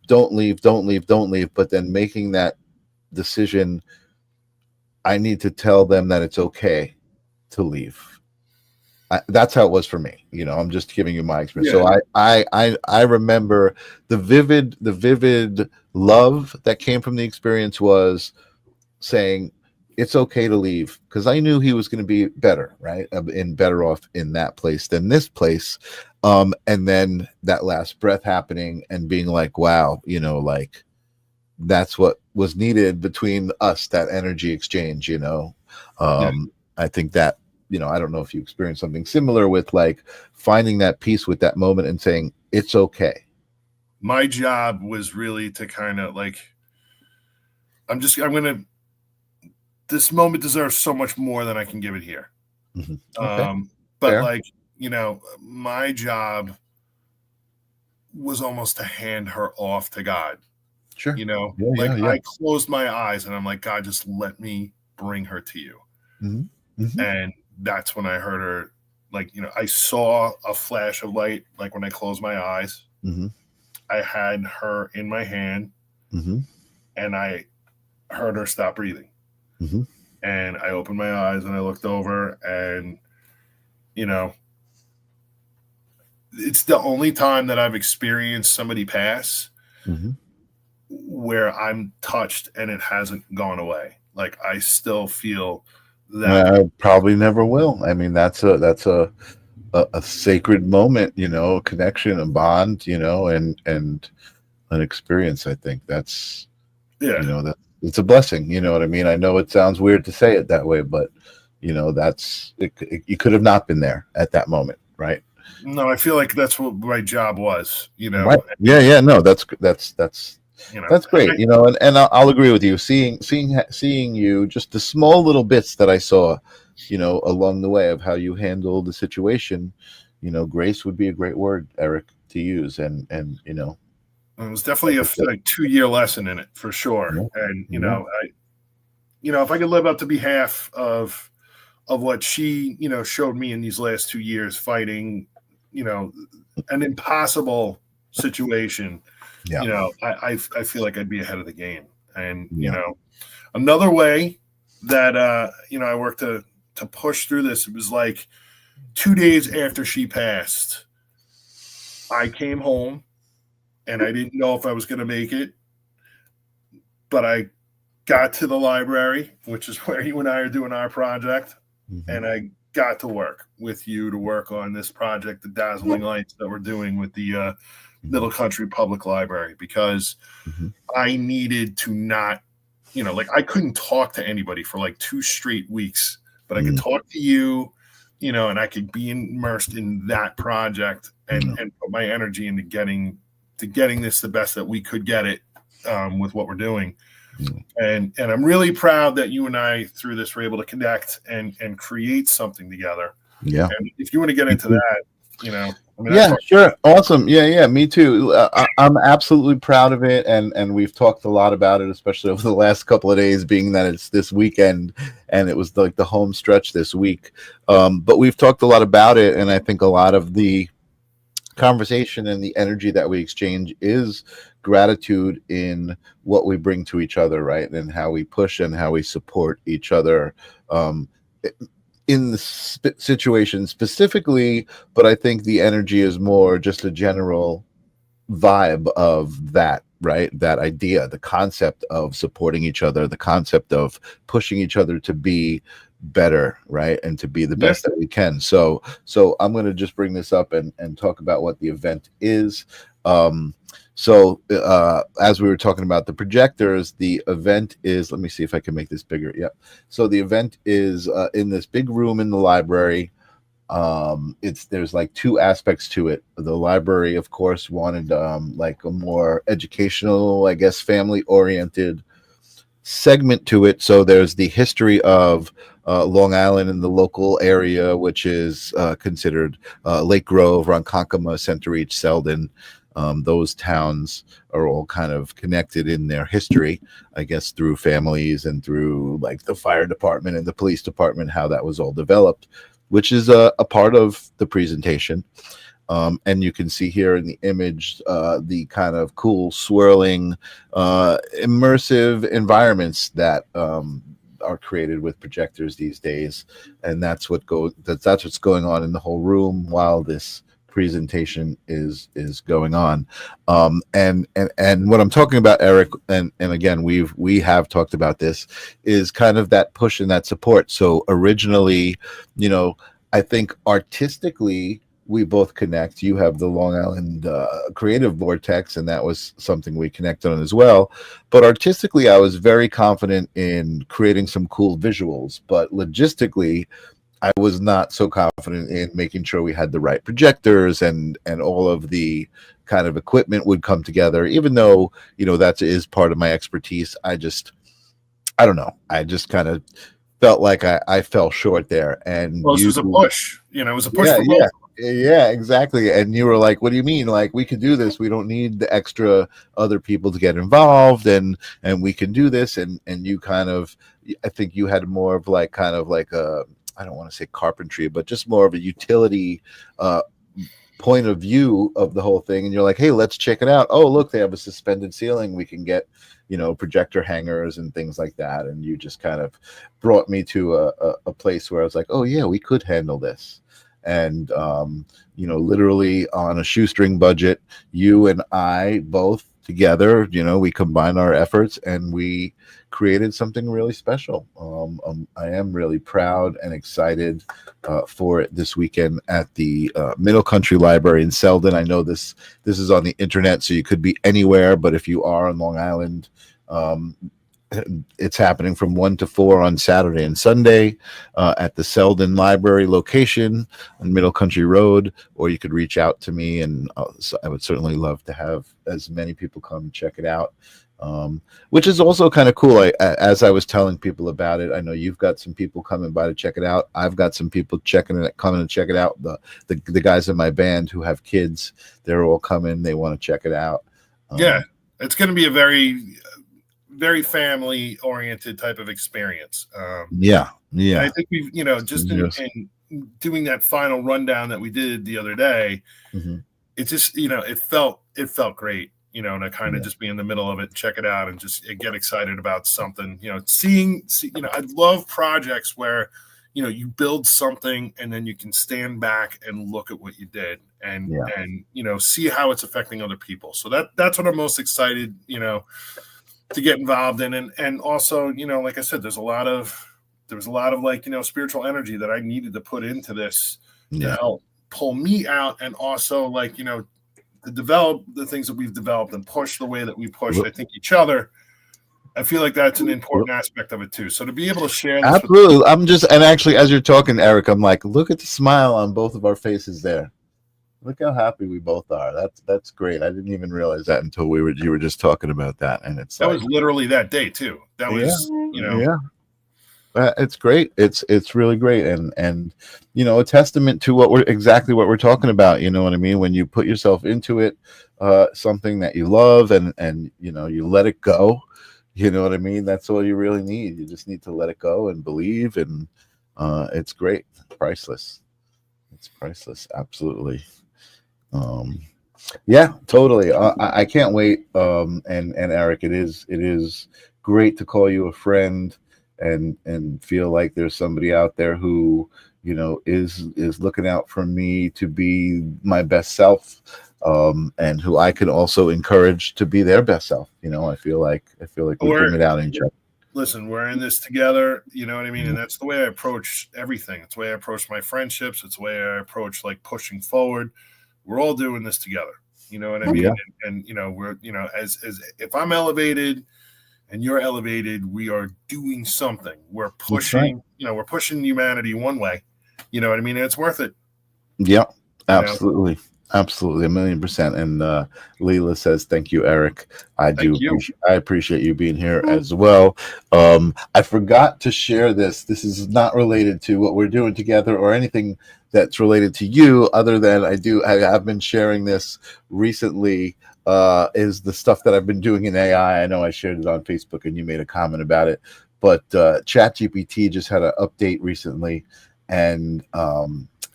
Don't leave, don't leave, don't leave. But then making that decision, I need to tell them that it's okay to leave. That's how it was for me. I'm just giving you my experience. Yeah. So I remember the vivid love that came from the experience was saying it's okay to leave, because I knew he was going to be better, right? And better off in that place than this place. And then that last breath happening and being like, wow, like that's what was needed between us, that energy exchange, I think that, I don't know if you experienced something similar with like finding that peace with that moment and saying, it's okay. My job was really to kind of like, this moment deserves so much more than I can give it here. Mm-hmm. Okay. But Fair. like, my job was almost to hand her off to God. Sure. I closed my eyes and I'm like, God, just let me bring her to you. Mm-hmm. Mm-hmm. And that's when I heard her, like, I saw a flash of light, like when I closed my eyes. Mm-hmm. I had her in my hand, mm-hmm. and I heard her stop breathing. Mm-hmm. And I opened my eyes and I looked over, and, it's the only time that I've experienced somebody pass Mm-hmm. where I'm touched and it hasn't gone away. Like, I still feel that. I probably never will. I mean, that's a sacred moment, a connection, a bond, and an experience. I think that's, that it's a blessing. You know what I mean? I know it sounds weird to say it that way, but that's it. You could have not been there at that moment, right? No, I feel like that's what my job was. Right. Yeah. No, that's that's great. And I'll agree with you. Seeing you, just the small little bits that I saw, along the way of how you handle the situation, grace would be a great word, Eric, to use. And it was definitely a 2-year lesson in it for sure. Yeah. And if I could live up to behalf of what she showed me in these last 2 years fighting, an impossible situation. Yeah. I feel like I'd be ahead of the game. And another way that I worked to push through this, it was like 2 days after she passed, I came home and I didn't know if I was going to make it, but I got to the library, which is where you and I are doing our project, Mm-hmm. and I got to work with you to work on this project, the Dazzling Lights that we're doing with the Middle Country Public Library, because Mm-hmm. I needed to not, I couldn't talk to anybody for like 2 straight weeks, but I could talk to you, and I could be immersed in that project and put my energy into getting this the best that we could get it with what we're doing. And I'm really proud that you and I, through this, were able to connect and create something together. Yeah. And if you want to get into that, yeah, sure. Awesome. Yeah. Me too. I'm absolutely proud of it. And we've talked a lot about it, especially over the last couple of days, being that it's this weekend and it was like the home stretch this week. But we've talked a lot about it. And I think a lot of the conversation and the energy that we exchange is gratitude in what we bring to each other, right? And how we push and how we support each other in the situation specifically. But I think the energy is more just a general vibe of that, right? That idea, the concept of supporting each other, the concept of pushing each other to be better, right? And to be the best that we can. So I'm going to just bring this up and talk about what the event is. So as we were talking about the projectors, the event is, let me see if I can make this bigger. Yep. So the event is in this big room in the library. There's like 2 aspects to it. The library, of course, wanted like a more educational, I guess, family oriented segment to it. So there's the history of Long Island and the local area, which is considered Lake Grove, Ronkonkoma, Center Reach, Selden, Those towns are all kind of connected in their history, I guess, through families and through like the fire department and the police department, how that was all developed, which is a part of the presentation. And you can see here in the image the kind of cool swirling immersive environments that are created with projectors these days, and that's what's going on in the whole room while this presentation is going on. And what I'm talking about, Eric, and again, we have talked about this, is kind of that push and that support. So originally, I think artistically we both connect. You have the Long Island creative vortex, and that was something we connected on as well. But artistically, I was very confident in creating some cool visuals, but logistically I was not so confident in making sure we had the right projectors and all of the kind of equipment would come together, even though that is part of my expertise. I don't know, I just kind of felt like I fell short there. And well, this was a push, it was a push for both. Yeah, exactly. And you were like, what do you mean? Like, we could do this. We don't need the extra other people to get involved, and we can do this. And you kind of, I think you had more of like kind of like a, I don't want to say carpentry, but just more of a utility point of view of the whole thing. And you're like, hey, let's check it out. Oh, look, they have a suspended ceiling. We can get, projector hangers and things like that. And you just kind of brought me to a place where I was like, oh yeah, we could handle this. And, literally on a shoestring budget, you and I both together, we combined our efforts and we created something really special. I am really proud and excited for it this weekend at the Middle Country Library in Selden. I know this is on the internet, so you could be anywhere, but if you are on Long Island, it's happening from 1 to 4 on Saturday and Sunday at the Selden Library location on Middle Country Road, or you could reach out to me, and I would certainly love to have as many people come check it out, which is also kind of cool. As I was telling people about it, I know you've got some people coming by to check it out. I've got some people coming to check it out. The guys in my band who have kids, they're all coming. They want to check it out. Yeah, it's going to be a very family oriented type of experience. Yeah. I think we've, just in doing that final rundown that we did the other day, it just, it felt great, to kind of just be in the middle of it, check it out, and just get excited about something, seeing, I love projects where, you build something and then you can stand back and look at what you did and see how it's affecting other people. So that's what I'm most excited, to get involved in. And also, like I said, there was a lot of like, spiritual energy that I needed to put into this to help pull me out, and also like, to develop the things that we've developed and push the way that we push, I think, each other. I feel like that's an important aspect of it too. So to be able to share this absolutely. And actually, as you're talking, Eric, I'm like, look at the smile on both of our faces there. Look how happy we both are. That's great. I didn't even realize that until you were just talking about that, and that was literally that day too. That was it's great. It's really great, and a testament to what we're talking about. You know what I mean? When you put yourself into it, something that you love, and you let it go. You know what I mean? That's all you really need. You just need to let it go and believe, and it's great. Priceless. It's priceless. Absolutely. Yeah, totally. I can't wait. And Eric, it is great to call you a friend and feel like there's somebody out there who, is looking out for me to be my best self, and who I can also encourage to be their best self. I feel like we bring it out in each other. Listen, we're in this together, you know what I mean? And that's the way I approach everything. It's the way I approach my friendships. It's the way I approach like pushing forward. We're all doing this together. You know what I mean? Yeah. And we're, as if I'm elevated and you're elevated, we are doing something. We're pushing, we're pushing humanity one way. You know what I mean? And it's worth it. Yeah, absolutely. Absolutely, 1,000,000%. And Leela says, "Thank you, Eric. I Thank do. you. I appreciate you being here as well." I forgot to share this. This is not related to what we're doing together or anything that's related to you, other than I have been sharing this recently. Is the stuff that I've been doing in AI. I know I shared it on Facebook, and you made a comment about it. But ChatGPT just had an update recently, and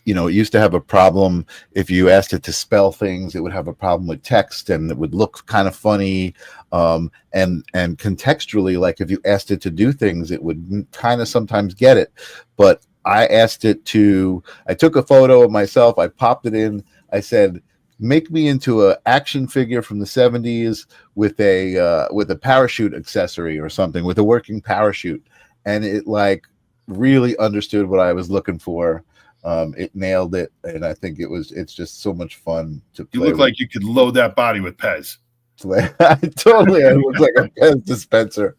it used to have a problem. If you asked it to spell things, it would have a problem with text, and it would look kind of funny. And contextually, like if you asked it to do things, it would kind of sometimes get it. But I took a photo of myself, I popped it in, I said, make me into an action figure from the 70s with a parachute accessory or something, with a working parachute. And it like really understood what I was looking for. It nailed it, and I think it's just so much fun to play. You look like you could load that body with Pez. I look like a Pez dispenser.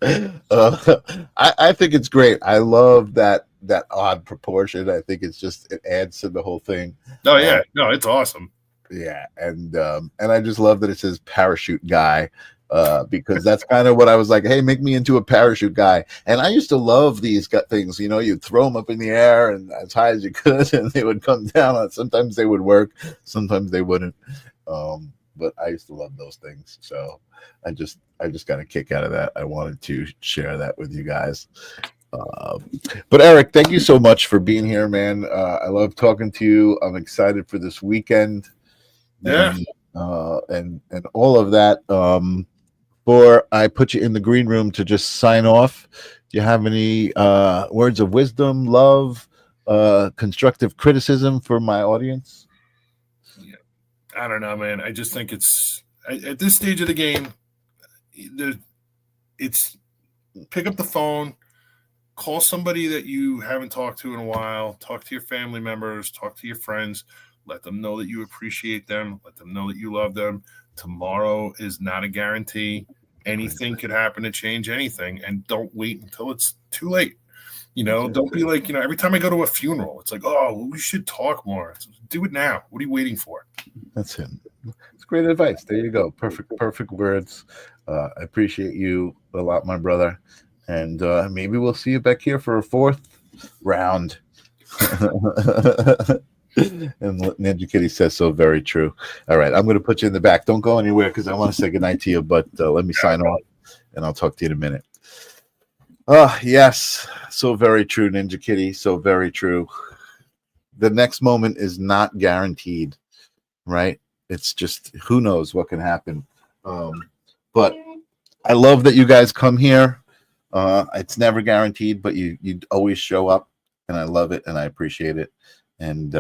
I think it's great. I love that odd proportion. I think it adds to the whole thing. Oh yeah, no, it's awesome. Yeah, and I just love that it says parachute guy. Because that's kind of what I was like, hey, make me into a parachute guy. And I used to love these things, you'd throw them up in the air and as high as you could, and they would come down. Sometimes they would work, sometimes they wouldn't. But I used to love those things. So I just got a kick out of that. I wanted to share that with you guys. But Eric, thank you so much for being here, man. I love talking to you. I'm excited for this weekend. Yeah. And all of that. Before I put you in the green room to just sign off, do you have any words of wisdom, love, constructive criticism for my audience? Yeah. I don't know, man. I just think it's at this stage of the game, it's pick up the phone, call somebody that you haven't talked to in a while, talk to your family members, talk to your friends, let them know that you appreciate them, let them know that you love them. Tomorrow is not a guarantee. Anything could happen to change anything, and don't wait until it's too late. Don't be like, every time I go to a funeral, it's like, oh, we should talk more. Do it now. What are you waiting for? That's it. It's great advice. There you go. Perfect words. I appreciate you a lot, my brother. And maybe we'll see you back here for a fourth round. And Ninja Kitty says so very true. All right, I'm going to put you in the back. Don't go anywhere because I want to say goodnight to you, but let me sign off, and I'll talk to you in a minute. Yes, so very true, Ninja Kitty, so very true. The next moment is not guaranteed, right? It's just who knows what can happen. But I love that you guys come here. It's never guaranteed, but you always show up, and I love it, and I appreciate it. And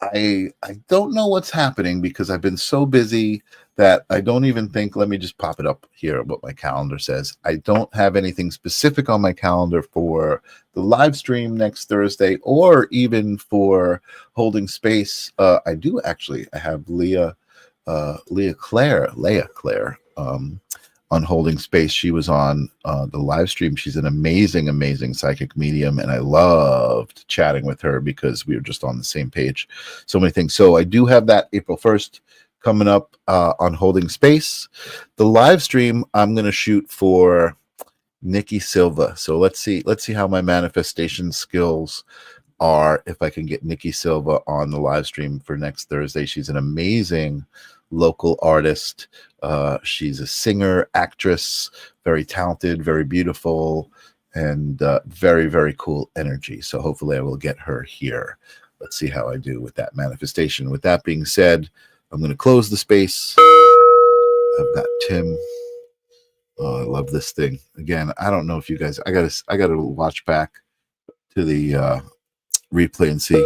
I don't know what's happening because I've been so busy that I don't even think, let me just pop it up here, what my calendar says. I don't have anything specific on my calendar for the live stream next Thursday or even for holding space. I do actually. I have Leah Claire on holding space. She was on the live stream. She's an amazing psychic medium, and I loved chatting with her because we were just on the same page. So many things. So I do have that April 1st coming up on holding space. The live stream I'm going to shoot for Nikki Silva. So let's see how my manifestation skills are if I can get Nikki Silva on the live stream for next Thursday. She's an amazing local artist. She's a singer, actress, very talented, very beautiful, and very cool energy. So hopefully I will get her here. Let's see how I do with that manifestation. With that being said, I'm going to close the space. I've got Tim. Oh, I love this thing. Again, I don't know if you guys, I gotta watch back to the replay and see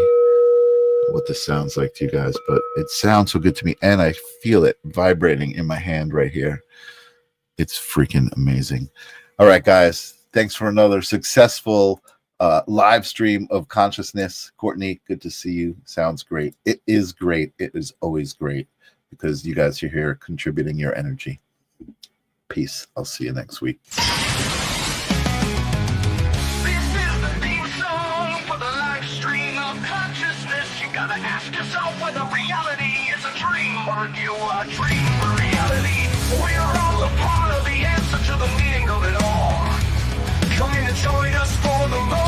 what this sounds like to you guys, but it sounds so good to me, and I feel it vibrating in my hand right here. It's freaking amazing. All right, guys, thanks for another successful live stream of consciousness. Courtney, good to see you. Sounds great. It is great. It is always great because you guys are here contributing your energy. Peace. I'll see you next week. This is the theme song for the live stream of consciousness. You gotta ask yourself whether reality is dream or you a dream reality. We're all a part of the answer to the meaning of it all. Come and join us for the moment.